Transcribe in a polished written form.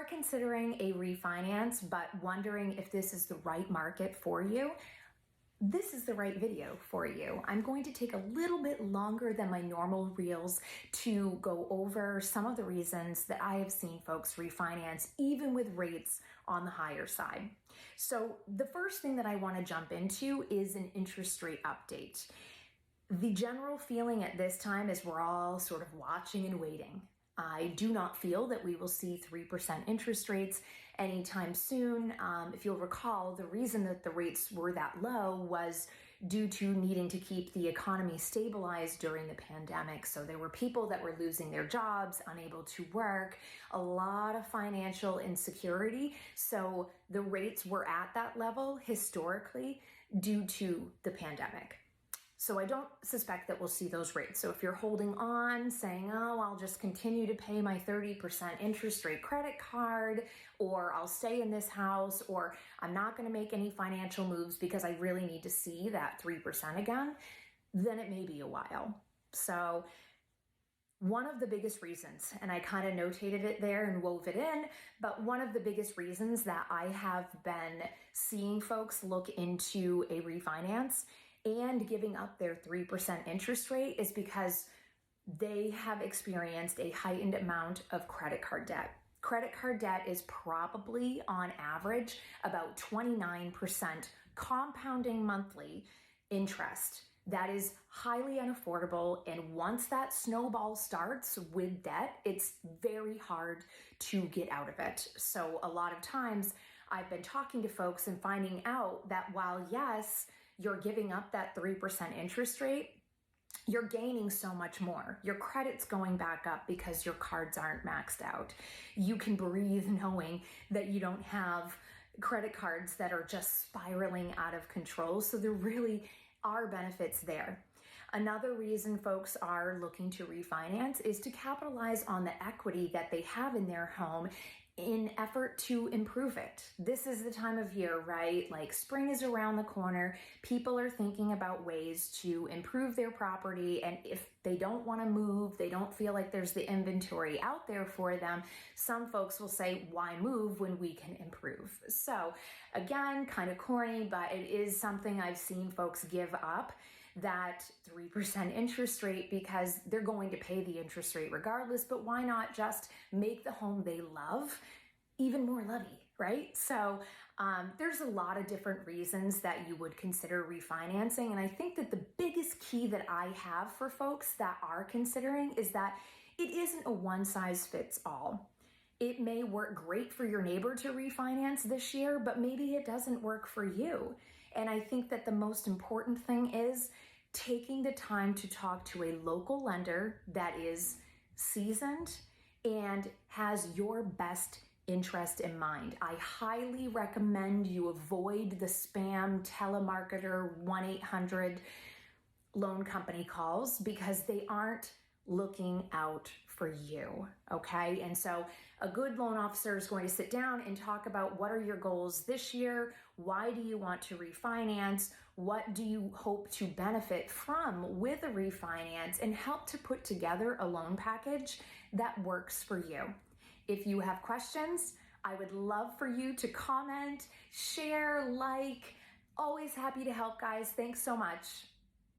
are considering a refinance but wondering if this is the right market for you, this is the right video for you. I'm going to take a little bit longer than my normal reels to go over some of the reasons that I have seen folks refinance even with rates on the higher side. So the first thing that I want to jump into is an interest rate update. The general feeling at this time is we're all sort of watching and waiting. I do not feel that we will see 3% interest rates anytime soon. If you'll recall, the reason that the rates were that low was due to needing to keep the economy stabilized during the pandemic. So there were people that were losing their jobs, unable to work, a lot of financial insecurity. So the rates were at that level historically due to the pandemic. So I don't suspect that we'll see those rates. So if you're holding on saying, oh, I'll just continue to pay my 30% interest rate credit card, or I'll stay in this house, or I'm not going to make any financial moves because I really need to see that 3% again, then it may be a while. So one of the biggest reasons, and I kind of notated it there and wove it in, but one of the biggest reasons that I have been seeing folks look into a refinance and giving up their 3% interest rate is because they have experienced a heightened amount of credit card debt. Credit card debt is probably on average about 29% compounding monthly interest. That is highly unaffordable. And once that snowball starts with debt, it's very hard to get out of it. So a lot of times I've been talking to folks and finding out that while, yes, you're giving up that 3% interest rate, you're gaining so much more. Your credit's going back up because your cards aren't maxed out. You can breathe knowing that you don't have credit cards that are just spiraling out of control. So there really are benefits there. Another reason folks are looking to refinance is to capitalize on the equity that they have in their home in effort to improve it. This is the time of year, right? Like spring is around the corner. People are thinking about ways to improve their property. And if they don't want to move, they don't feel like there's the inventory out there for them, some folks will say, why move when we can improve? So again, kind of corny, but it is something I've seen folks give up, that 3% interest rate, because they're going to pay the interest rate regardless, but why not just make the home they love even more lovey, right? So there's a lot of different reasons that you would consider refinancing. And I think that the biggest key that I have for folks that are considering is that it isn't a one size fits all. It may work great for your neighbor to refinance this year, but maybe it doesn't work for you. And I think that the most important thing is taking the time to talk to a local lender that is seasoned and has your best interest in mind. I highly recommend you avoid the spam telemarketer 1-800 loan company calls because they aren't looking out for you, okay? And so a good loan officer is going to sit down and talk about what are your goals this year? Why do you want to refinance? What do you hope to benefit from with a refinance, and help to put together a loan package that works for you. If you have questions, I would love for you to comment, share, like. Always happy to help, guys. Thanks so much.